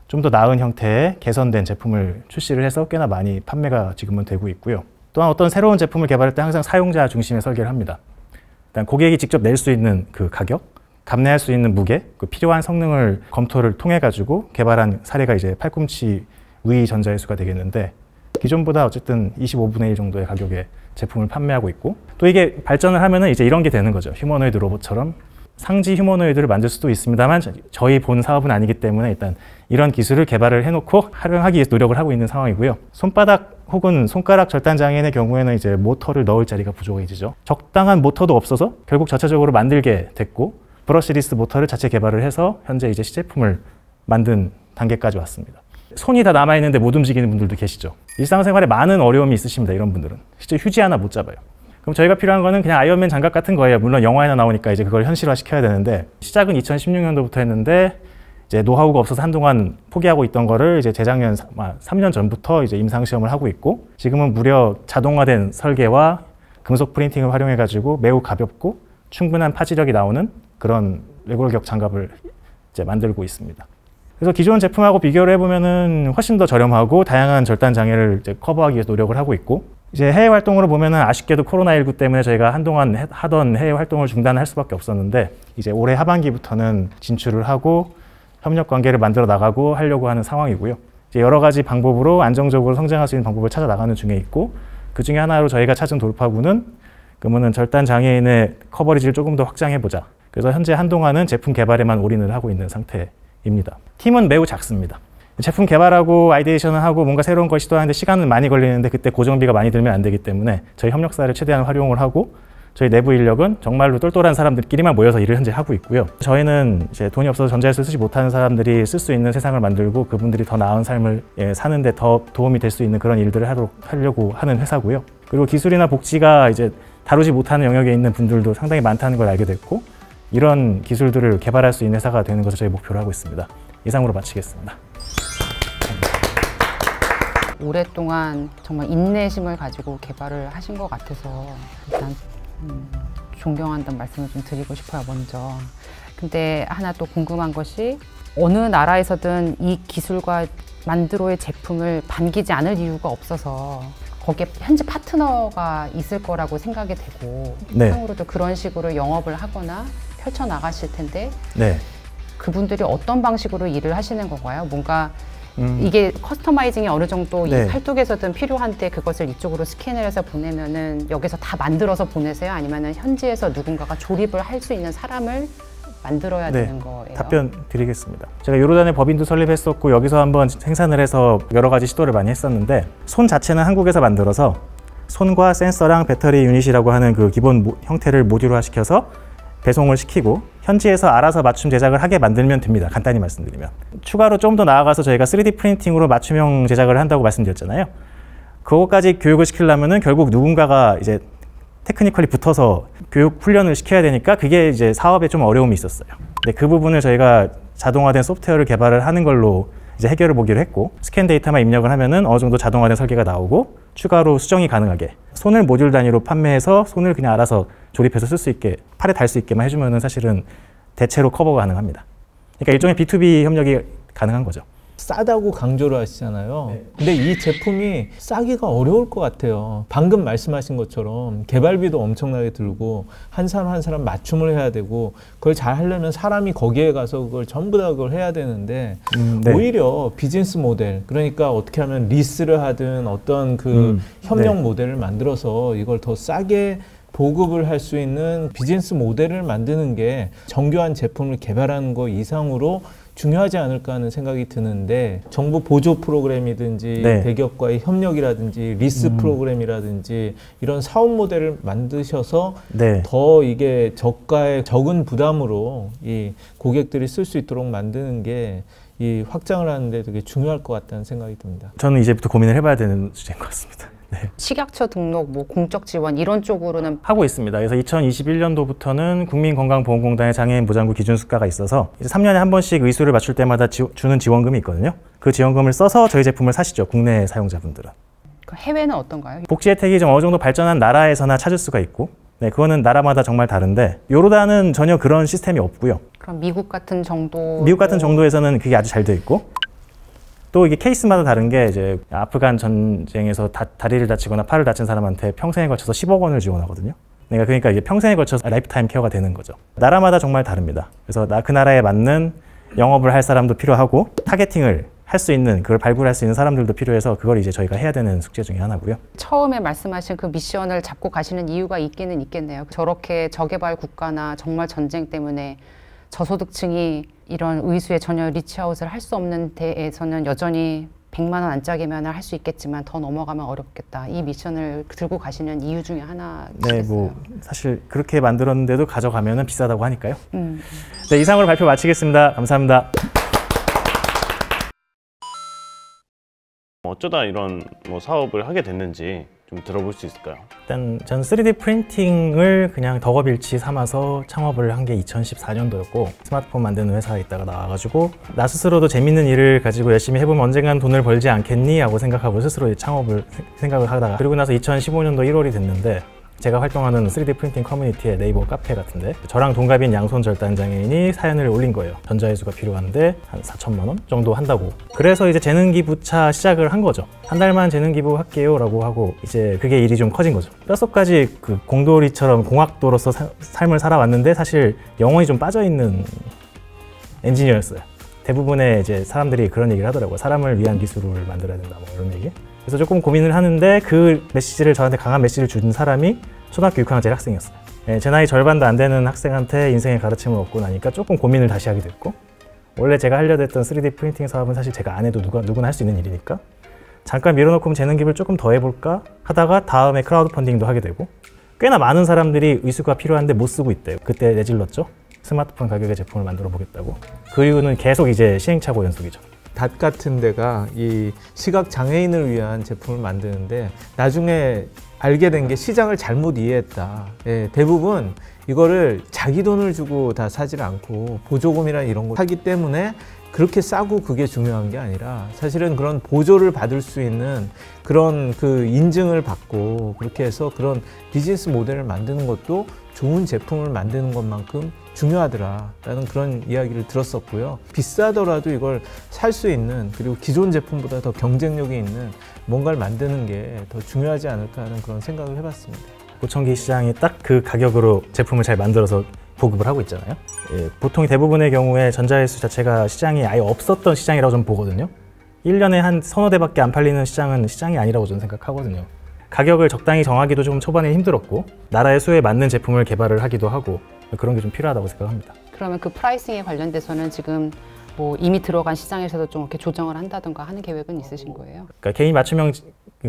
좀 더 나은 형태의 개선된 제품을 출시를 해서 꽤나 많이 판매가 지금은 되고 있고요. 또한 어떤 새로운 제품을 개발할 때 항상 사용자 중심의 설계를 합니다. 일단 고객이 직접 낼 수 있는 그 가격, 감내할 수 있는 무게, 그 필요한 성능을 검토를 통해 가지고 개발한 사례가 이제 팔꿈치 위 전자예수가 되겠는데 기존보다 어쨌든 25분의 1 정도의 가격에 제품을 판매하고 있고 또 이게 발전을 하면은 이제 이런 게 되는 거죠. 휴머노이드 로봇처럼 상지 휴머노이드를 만들 수도 있습니다만 저희 본 사업은 아니기 때문에 일단 이런 기술을 개발을 해놓고 활용하기 위해서 노력을 하고 있는 상황이고요. 손바닥 혹은 손가락 절단 장애인의 경우에는 이제 모터를 넣을 자리가 부족해지죠. 적당한 모터도 없어서 결국 자체적으로 만들게 됐고 브러시리스 모터를 자체 개발을 해서 현재 이제 시제품을 만든 단계까지 왔습니다. 손이 다 남아있는데 못 움직이는 분들도 계시죠. 일상생활에 많은 어려움이 있으십니다. 이런 분들은 실제 휴지 하나 못 잡아요. 그럼 저희가 필요한 거는 그냥 아이언맨 장갑 같은 거예요. 물론 영화에나 나오니까 이제 그걸 현실화 시켜야 되는데 시작은 2016년도부터 했는데 이제 노하우가 없어서 한동안 포기하고 있던 거를 이제 재작년 3년 전부터 이제 임상 시험을 하고 있고 지금은 무려 자동화된 설계와 금속 프린팅을 활용해 가지고 매우 가볍고 충분한 파지력이 나오는 그런 레골격 장갑을 이제 만들고 있습니다. 그래서 기존 제품하고 비교를 해보면은 훨씬 더 저렴하고 다양한 절단 장애를 이제 커버하기 위해서 노력을 하고 있고 이제 해외 활동으로 보면은 아쉽게도 코로나19 때문에 저희가 한동안 하던 해외 활동을 중단할 수밖에 없었는데 이제 올해 하반기부터는 진출을 하고 협력 관계를 만들어 나가고 하려고 하는 상황이고요. 이제 여러 가지 방법으로 안정적으로 성장할 수 있는 방법을 찾아 나가는 중에 있고 그 중에 하나로 저희가 찾은 돌파구는 그러면은 절단 장애인의 커버리지를 조금 더 확장해 보자. 그래서 현재 한동안은 제품 개발에만 올인을 하고 있는 상태입니다. 팀은 매우 작습니다. 제품 개발하고 아이디에이션을 하고 뭔가 새로운 걸 시도하는데 시간은 많이 걸리는데 그때 고정비가 많이 들면 안 되기 때문에 저희 협력사를 최대한 활용을 하고 저희 내부 인력은 정말로 똘똘한 사람들끼리만 모여서 일을 현재 하고 있고요. 저희는 이제 돈이 없어서 전자예술 쓰지 못하는 사람들이 쓸 수 있는 세상을 만들고 그분들이 더 나은 삶을 사는데 더 도움이 될 수 있는 그런 일들을 하려고 하는 회사고요. 그리고 기술이나 복지가 이제 다루지 못하는 영역에 있는 분들도 상당히 많다는 걸 알게 됐고 이런 기술들을 개발할 수 있는 회사가 되는 것을 저희 목표로 하고 있습니다. 이상으로 마치겠습니다. 오랫동안 정말 인내심을 가지고 개발을 하신 것 같아서 일단 존경한다는 말씀을 좀 드리고 싶어요, 먼저. 근데 하나 또 궁금한 것이 어느 나라에서든 이 기술과 만드로의 제품을 반기지 않을 이유가 없어서 거기에 현지 파트너가 있을 거라고 생각이 되고 네. 향후로도 그런 식으로 영업을 하거나 펼쳐나가실 텐데 네. 그분들이 어떤 방식으로 일을 하시는 건가요? 뭔가 이게 커스터마이징이 어느 정도 네. 이 팔뚝에서든 필요한데 그것을 이쪽으로 스캔을 해서 보내면은 여기서 다 만들어서 보내세요? 아니면은 현지에서 누군가가 조립을 할 수 있는 사람을 만들어야 네. 되는 거예요? 답변 드리겠습니다. 제가 요르단에 법인도 설립했었고 여기서 한번 생산을 해서 여러 가지 시도를 많이 했었는데 손 자체는 한국에서 만들어서 손과 센서랑 배터리 유닛이라고 하는 그 기본 형태를 모듈화 시켜서 배송을 시키고 현지에서 알아서 맞춤 제작을 하게 만들면 됩니다. 간단히 말씀드리면. 추가로 좀 더 나아가서 저희가 3D 프린팅으로 맞춤형 제작을 한다고 말씀드렸잖아요. 그것까지 교육을 시키려면은 결국 누군가가 이제 테크니컬이 붙어서 교육 훈련을 시켜야 되니까 그게 이제 사업에 좀 어려움이 있었어요. 근데 그 부분을 저희가 자동화된 소프트웨어를 개발을 하는 걸로 이제 해결을 보기로 했고 스캔 데이터만 입력을 하면은 어느 정도 자동화된 설계가 나오고 추가로 수정이 가능하게 손을 모듈 단위로 판매해서 손을 그냥 알아서 조립해서 쓸 수 있게 팔에 달 수 있게만 해주면은 사실은 대체로 커버가 가능합니다. 그러니까 일종의 B2B 협력이 가능한 거죠. 싸다고 강조를 하시잖아요. 근데 이 제품이 싸기가 어려울 것 같아요. 방금 말씀하신 것처럼 개발비도 엄청나게 들고 한 사람 한 사람 맞춤을 해야 되고 그걸 잘 하려면 사람이 거기에 가서 그걸 전부 다 그걸 해야 되는데 네. 오히려 비즈니스 모델, 그러니까 어떻게 하면 리스를 하든 어떤 그 협력 네. 모델을 만들어서 이걸 더 싸게 보급을 할 수 있는 비즈니스 모델을 만드는 게 정교한 제품을 개발하는 거 이상으로 중요하지 않을까 하는 생각이 드는데 정부 보조 프로그램이든지 네. 대기업과의 협력이라든지 리스 프로그램이라든지 이런 사업 모델을 만드셔서 네. 더 이게 저가의 적은 부담으로 이 고객들이 쓸 수 있도록 만드는 게 이 확장을 하는데 되게 중요할 것 같다는 생각이 듭니다. 저는 이제부터 고민을 해봐야 되는 주제인 것 같습니다. 네. 식약처 등록, 뭐 공적 지원 이런 쪽으로는 하고 있습니다. 그래서 2021년도부터는 국민건강보험공단의 장애인 보장구 기준 수가가 있어서 이제 3년에 한 번씩 의수를 맞출 때마다 주는 지원금이 있거든요. 그 지원금을 써서 저희 제품을 사시죠. 국내 사용자분들은. 해외는 어떤가요? 복지 혜택이 좀 어느 정도 발전한 나라에서나 찾을 수가 있고, 네, 그거는 나라마다 정말 다른데 요르단은 전혀 그런 시스템이 없고요. 그럼 미국 같은 정도 미국 같은 정도에서는 그게 아주 잘 되어 있고, 또 이게 케이스마다 다른 게 이제 아프간 전쟁에서 다리를 다치거나 팔을 다친 사람한테 평생에 걸쳐서 10억 원을 지원하거든요. 그러니까 이게 평생에 걸쳐서 라이프타임 케어가 되는 거죠. 나라마다 정말 다릅니다. 그래서 그 나라에 맞는 영업을 할 사람도 필요하고 타겟팅을 할 수 있는, 그걸 발굴할 수 있는 사람들도 필요해서 그걸 이제 저희가 해야 되는 숙제 중에 하나고요. 처음에 말씀하신 그 미션을 잡고 가시는 이유가 있기는 있겠네요. 저렇게 저개발 국가나 정말 전쟁 때문에 저소득층이 이런 의수에 전혀 리치아웃을 할 수 없는 데에서는 여전히 100만 원 안짝이면 할 수 있겠지만 더 넘어가면 어렵겠다. 이 미션을 들고 가시는 이유 중에 하나겠어요. 네, 뭐 사실 그렇게 만들었는데도 가져가면은 비싸다고 하니까요. 네, 이상으로 발표 마치겠습니다. 감사합니다. 어쩌다 이런 뭐 사업을 하게 됐는지 좀 들어볼 수 있을까요? 일단 전 3D 프린팅을 그냥 덕업일치 삼아서 창업을 한 게 2014년도였고 스마트폰 만드는 회사에 있다가 나와가지고 나 스스로도 재밌는 일을 가지고 열심히 해보면 언젠간 돈을 벌지 않겠니? 하고 생각하고 스스로 창업을 생각을 하다가, 그리고 나서 2015년도 1월이 됐는데 제가 활동하는 3D 프린팅 커뮤니티의 네이버 카페 같은데 저랑 동갑인 양손 절단 장애인이 사연을 올린 거예요. 전자회수가 필요한데 한 4천만 원 정도 한다고. 그래서 이제 재능기부차 시작을 한 거죠. 한 달만 재능기부 할게요 라고 하고, 이제 그게 일이 좀 커진 거죠. 뼛속까지 그 공돌이처럼 공학도로서 삶을 살아왔는데 사실 영혼이 좀 빠져있는 엔지니어였어요. 대부분의 이제 사람들이 그런 얘기를 하더라고요. 사람을 위한 기술을 만들어야 된다, 뭐 이런 얘기. 그래서 조금 고민을 하는데 그 메시지를, 저한테 강한 메시지를 준 사람이 초등학교 6학년짜리 학생이었어요. 네, 제 나이 절반도 안 되는 학생한테 인생의 가르침을 얻고 나니까 조금 고민을 다시 하게 됐고, 원래 제가 하려고 했던 3D 프린팅 사업은 사실 제가 안 해도 누구나 할 수 있는 일이니까 잠깐 밀어놓고 재능기부를 조금 더 해볼까 하다가 다음에 크라우드 펀딩도 하게 되고, 꽤나 많은 사람들이 의수가 필요한데 못 쓰고 있대요. 그때 내질렀죠. 스마트폰 가격의 제품을 만들어 보겠다고. 그 이유는 계속 이제 시행착오 연속이죠. 닷 같은 데가 이 시각 장애인을 위한 제품을 만드는데 나중에 알게 된 게 시장을 잘못 이해했다. 예, 대부분 이거를 자기 돈을 주고 다 사질 않고 보조금이나 이런 거 하기 때문에 그렇게 싸고 그게 중요한 게 아니라 사실은 그런 보조를 받을 수 있는 그런 그 인증을 받고 그렇게 해서 그런 비즈니스 모델을 만드는 것도 좋은 제품을 만드는 것만큼 중요하더라라는 그런 이야기를 들었었고요. 비싸더라도 이걸 살 수 있는, 그리고 기존 제품보다 더 경쟁력이 있는 뭔가를 만드는 게 더 중요하지 않을까 하는 그런 생각을 해봤습니다. 보청기 시장이 딱 그 가격으로 제품을 잘 만들어서 보급을 하고 있잖아요. 예, 보통 대부분의 경우에 전자회수 자체가 시장이 아예 없었던 시장이라고 저는 보거든요. 1년에 한 서너 대밖에 안 팔리는 시장은 시장이 아니라고 저는 생각하거든요. 가격을 적당히 정하기도 좀 초반에 힘들었고, 나라의 수에 맞는 제품을 개발을 하기도 하고, 그런 게 좀 필요하다고 생각합니다. 그러면 그 프라이싱에 관련돼서는 지금 뭐 이미 들어간 시장에서도 좀 이렇게 조정을 한다든가 하는 계획은 있으신 거예요? 그러니까 개인 맞춤형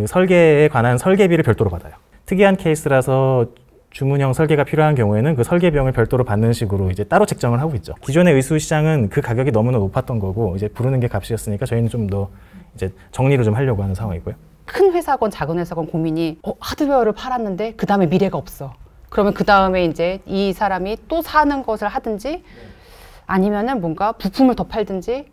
설계에 관한 설계비를 별도로 받아요. 특이한 케이스라서 주문형 설계가 필요한 경우에는 그 설계 비용을 별도로 받는 식으로 이제 따로 책정을 하고 있죠. 기존의 의수 시장은 그 가격이 너무나 높았던 거고 이제 부르는 게 값이었으니까 저희는 좀 더 이제 정리를 좀 하려고 하는 상황이고요. 큰 회사건 작은 회사건 고민이 하드웨어를 팔았는데 그 다음에 미래가 없어. 그러면 그 다음에 이제 이 사람이 또 사는 것을 하든지 아니면은 뭔가 부품을 더 팔든지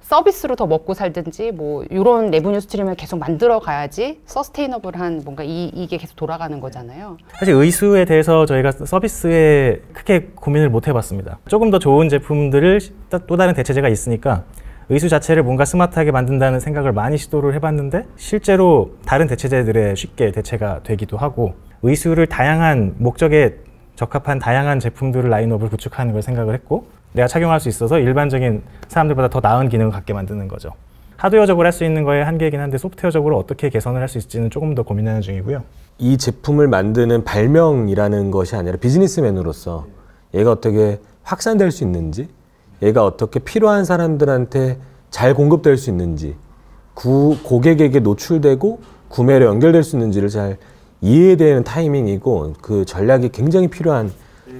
서비스로 더 먹고 살든지 뭐 이런 레브뉴 스트림을 계속 만들어 가야지 서스테이너블한 뭔가 이게 계속 돌아가는 거잖아요. 사실 의수에 대해서 저희가 서비스에 크게 고민을 못 해봤습니다. 조금 더 좋은 제품들을 또 다른 대체제가 있으니까 의수 자체를 뭔가 스마트하게 만든다는 생각을 많이 시도를 해봤는데 실제로 다른 대체제들에 쉽게 대체가 되기도 하고, 의수를 다양한 목적에 적합한 다양한 제품들을 라인업을 구축하는 걸 생각을 했고, 내가 착용할 수 있어서 일반적인 사람들보다 더 나은 기능을 갖게 만드는 거죠. 하드웨어적으로 할 수 있는 거에 한계이긴 한데 소프트웨어적으로 어떻게 개선을 할 수 있을지는 조금 더 고민하는 중이고요. 이 제품을 만드는 발명이라는 것이 아니라 비즈니스맨으로서 얘가 어떻게 확산될 수 있는지, 얘가 어떻게 필요한 사람들한테 잘 공급될 수 있는지, 고객에게 노출되고 구매로 연결될 수 있는지를 잘 이해되는 타이밍이고, 그 전략이 굉장히 필요한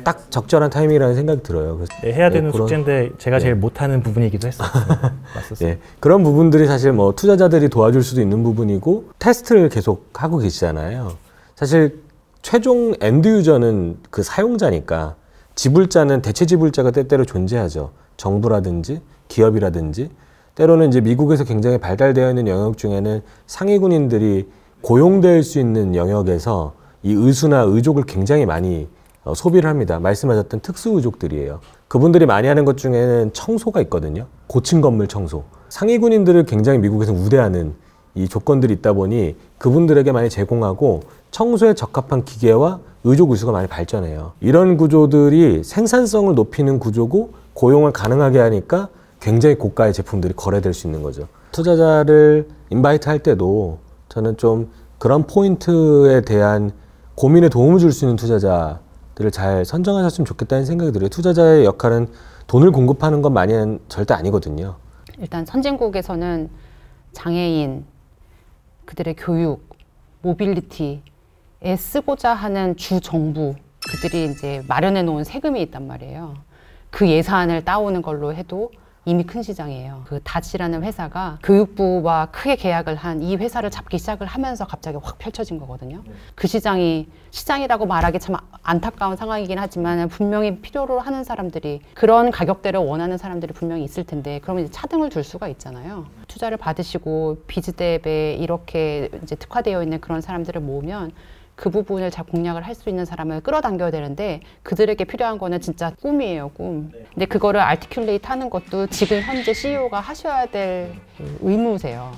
딱 적절한 타이밍이라는 생각이 들어요. 그래서 해야 되는 숙제인데 제가 제일 못하는 부분이기도 했어요. 맞었어요. 네, 그런 부분들이 사실 뭐 투자자들이 도와줄 수도 있는 부분이고, 테스트를 계속 하고 계시잖아요. 사실 최종 엔드 유저는 그 사용자니까, 지불자는 대체 지불자가 때때로 존재하죠. 정부라든지 기업이라든지, 때로는 이제 미국에서 굉장히 발달되어 있는 영역 중에는 상위 군인들이 고용될 수 있는 영역에서 이 의수나 의족을 굉장히 많이 소비를 합니다. 말씀하셨던 특수 의족들이에요. 그분들이 많이 하는 것 중에는 청소가 있거든요. 고층 건물 청소. 상위 군인들을 굉장히 미국에서 우대하는 이 조건들이 있다 보니 그분들에게 많이 제공하고, 청소에 적합한 기계와 의족 의수가 많이 발전해요. 이런 구조들이 생산성을 높이는 구조고 고용을 가능하게 하니까 굉장히 고가의 제품들이 거래될 수 있는 거죠. 투자자를 인바이트 할 때도 저는 좀 그런 포인트에 대한 고민에 도움을 줄 수 있는 투자자들을 잘 선정하셨으면 좋겠다는 생각이 들어요. 투자자의 역할은 돈을 공급하는 것만이 절대 아니거든요. 일단 선진국에서는 장애인, 그들의 교육, 모빌리티에 쓰고자 하는 주 정부, 그들이 이제 마련해 놓은 세금이 있단 말이에요. 그 예산을 따오는 걸로 해도 이미 큰 시장이에요. 그 다지라는 회사가 교육부와 크게 계약을 한 이 회사를 잡기 시작을 하면서 갑자기 확 펼쳐진 거거든요. 그 시장이라고 말하기 참 안타까운 상황이긴 하지만, 분명히 필요로 하는 사람들이, 그런 가격대를 원하는 사람들이 분명히 있을 텐데, 그러면 이제 차등을 둘 수가 있잖아요. 투자를 받으시고 비즈뎁에 이렇게 이제 특화되어 있는 그런 사람들을 모으면 그 부분을 잘 공략을 할 수 있는 사람을 끌어당겨야 되는데, 그들에게 필요한 거는 진짜 꿈이에요, 꿈. 근데 그거를 아티큘레이트 하는 것도 지금 현재 CEO가 하셔야 될 의무세요.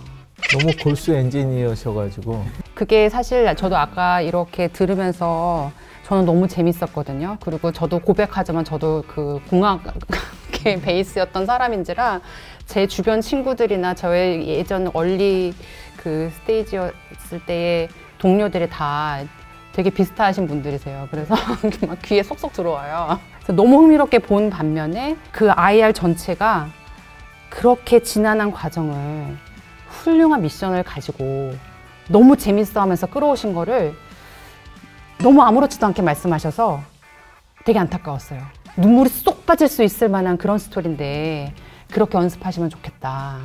너무 골수 엔지니어셔가지고. 그게 사실 저도 아까 이렇게 들으면서 저는 너무 재밌었거든요. 그리고 저도 고백하자면 저도 그 공학의 베이스였던 사람인지라 제 주변 친구들이나 저의 예전 얼리 그 스테이지였을 때의 동료들이 다 되게 비슷하신 분들이세요. 그래서 막 귀에 쏙쏙 들어와요. 그래서 너무 흥미롭게 본 반면에 그 IR 전체가 그렇게 지난한 과정을, 훌륭한 미션을 가지고 너무 재밌어 하면서 끌어오신 거를 너무 아무렇지도 않게 말씀하셔서 되게 안타까웠어요. 눈물이 쏙 빠질 수 있을 만한 그런 스토리인데 그렇게 연습하시면 좋겠다.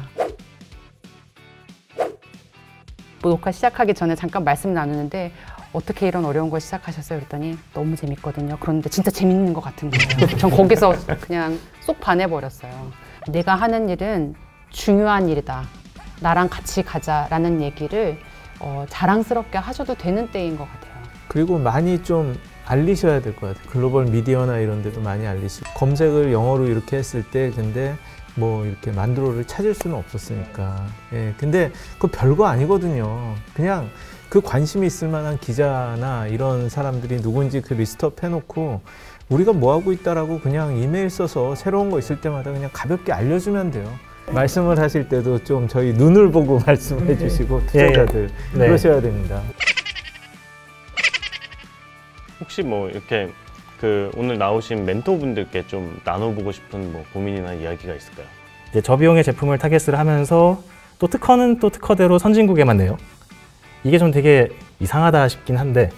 뭐 녹화 시작하기 전에 잠깐 말씀 나누는데, 어떻게 이런 어려운 걸 시작하셨어요? 그랬더니 너무 재밌거든요. 그런데 진짜 재밌는 것 같은 거예요. 전 거기서 그냥 쏙 반해버렸어요. 내가 하는 일은 중요한 일이다, 나랑 같이 가자라는 얘기를 자랑스럽게 하셔도 되는 때인 것 같아요. 그리고 많이 좀 알리셔야 될 것 같아요. 글로벌 미디어나 이런 데도 많이 알리시고, 검색을 영어로 이렇게 했을 때 근데 뭐 이렇게 만드로를 찾을 수는 없었으니까. 예, 근데 그거 별거 아니거든요. 그냥 그 관심이 있을 만한 기자나 이런 사람들이 누군지 그 리스트업 해놓고 우리가 뭐 하고 있다라고 그냥 이메일 써서 새로운 거 있을 때마다 그냥 가볍게 알려주면 돼요. 말씀을 하실 때도 좀 저희 눈을 보고 말씀해 주시고, 투자자들 네. 그러셔야 됩니다. 혹시 뭐 이렇게 그 오늘 나오신 멘토분들께 좀 나눠보고 싶은 뭐 고민이나 이야기가 있을까요? 이제 저비용의 제품을 타겟을 하면서 또 특허는 또 특허대로 선진국에만 내요. 이게 좀 되게 이상하다 싶긴 한데,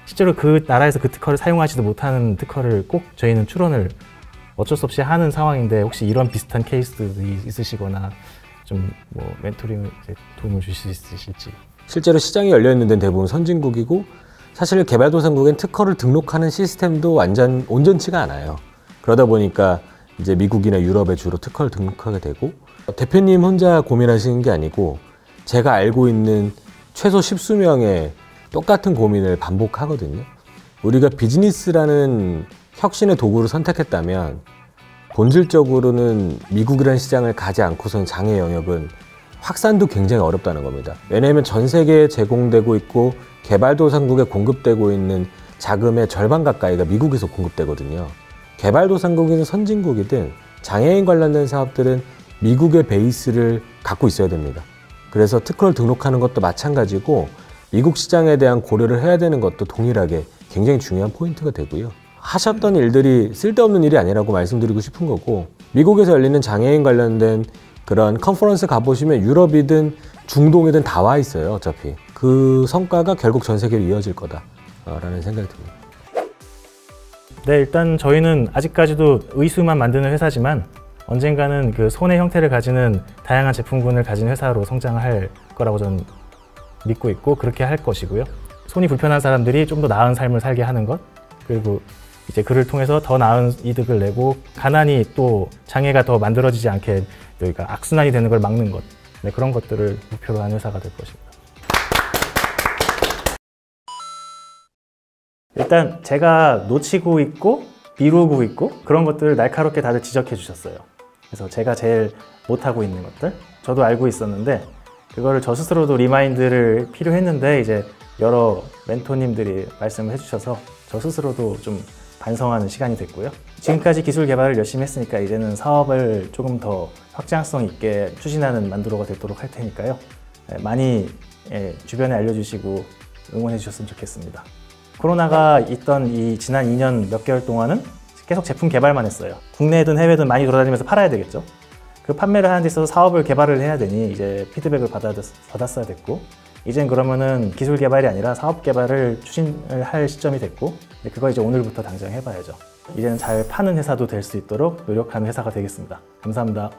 실제로 그 나라에서 그 특허를 사용하지도 못하는 특허를 꼭 저희는 출원을 어쩔 수 없이 하는 상황인데, 혹시 이런 비슷한 케이스들이 있으시거나 좀 뭐 멘토링 도움을 주실 수 있으실지. 실제로 시장이 열려 있는 데는 대부분 선진국이고, 사실 개발도상국엔 특허를 등록하는 시스템도 완전 온전치가 않아요. 그러다 보니까 이제 미국이나 유럽에 주로 특허를 등록하게 되고, 대표님 혼자 고민하시는 게 아니고 제가 알고 있는 최소 10수명의 똑같은 고민을 반복하거든요. 우리가 비즈니스라는 혁신의 도구를 선택했다면 본질적으로는 미국이라는 시장을 가지 않고선 장애 영역은 확산도 굉장히 어렵다는 겁니다. 왜냐하면 전 세계에 제공되고 있고 개발도상국에 공급되고 있는 자금의 절반 가까이가 미국에서 공급되거든요. 개발도상국이든 선진국이든 장애인 관련된 사업들은 미국의 베이스를 갖고 있어야 됩니다. 그래서 특허를 등록하는 것도 마찬가지고 미국 시장에 대한 고려를 해야 되는 것도 동일하게 굉장히 중요한 포인트가 되고요. 하셨던 일들이 쓸데없는 일이 아니라고 말씀드리고 싶은 거고, 미국에서 열리는 장애인 관련된 그런 컨퍼런스 가보시면 유럽이든 중동이든 다 와 있어요. 어차피 그 성과가 결국 전 세계로 이어질 거다라는 생각이 듭니다. 네, 일단 저희는 아직까지도 의수만 만드는 회사지만 언젠가는 그 손의 형태를 가지는 다양한 제품군을 가진 회사로 성장할 거라고 저는 믿고 있고 그렇게 할 것이고요. 손이 불편한 사람들이 좀 더 나은 삶을 살게 하는 것, 그리고 이제 그를 통해서 더 나은 이득을 내고 가난이 또 장애가 더 만들어지지 않게 여기가 악순환이 되는 걸 막는 것, 네, 그런 것들을 목표로 한 회사가 될 것입니다. 일단 제가 놓치고 있고 미루고 있고 그런 것들을 날카롭게 다들 지적해 주셨어요. 그래서 제가 제일 못하고 있는 것들 저도 알고 있었는데 그거를 저 스스로도 리마인드를 필요했는데 이제 여러 멘토님들이 말씀을 해주셔서 저 스스로도 좀 반성하는 시간이 됐고요. 지금까지 기술 개발을 열심히 했으니까 이제는 사업을 조금 더 확장성 있게 추진하는 만두로가 되도록 할 테니까요. 많이 주변에 알려주시고 응원해 주셨으면 좋겠습니다. 코로나가 있던 이 지난 2년 몇 개월 동안은 계속 제품 개발만 했어요. 국내든 해외든 많이 돌아다니면서 팔아야 되겠죠. 그 판매를 하는 데 있어서 사업을 개발을 해야 되니 이제 피드백을 받았어야 됐고 이젠 그러면은 기술 개발이 아니라 사업 개발을 추진을 할 시점이 됐고 그거 이제 오늘부터 당장 해봐야죠. 이제는 잘 파는 회사도 될 수 있도록 노력하는 회사가 되겠습니다. 감사합니다.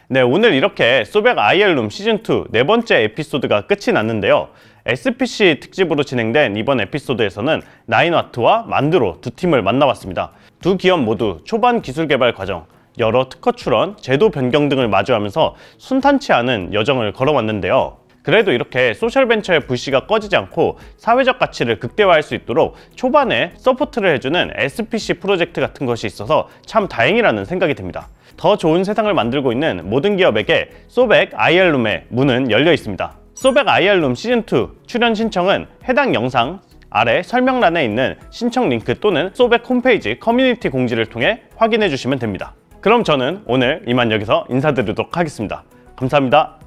네, 오늘 이렇게 소백 IR룸 시즌2 네 번째 에피소드가 끝이 났는데요. SPC 특집으로 진행된 이번 에피소드에서는 나인와트와 만드로 두 팀을 만나봤습니다. 두 기업 모두 초반 기술 개발 과정, 여러 특허 출원, 제도 변경 등을 마주하면서 순탄치 않은 여정을 걸어왔는데요. 그래도 이렇게 소셜벤처의 불씨가 꺼지지 않고 사회적 가치를 극대화할 수 있도록 초반에 서포트를 해주는 SPC 프로젝트 같은 것이 있어서 참 다행이라는 생각이 듭니다. 더 좋은 세상을 만들고 있는 모든 기업에게 소백 IR룸의 문은 열려 있습니다. 소백 IR룸 시즌2 출연 신청은 해당 영상 아래 설명란에 있는 신청 링크 또는 소백 홈페이지 커뮤니티 공지를 통해 확인해 주시면 됩니다. 그럼 저는 오늘 이만 여기서 인사드리도록 하겠습니다. 감사합니다.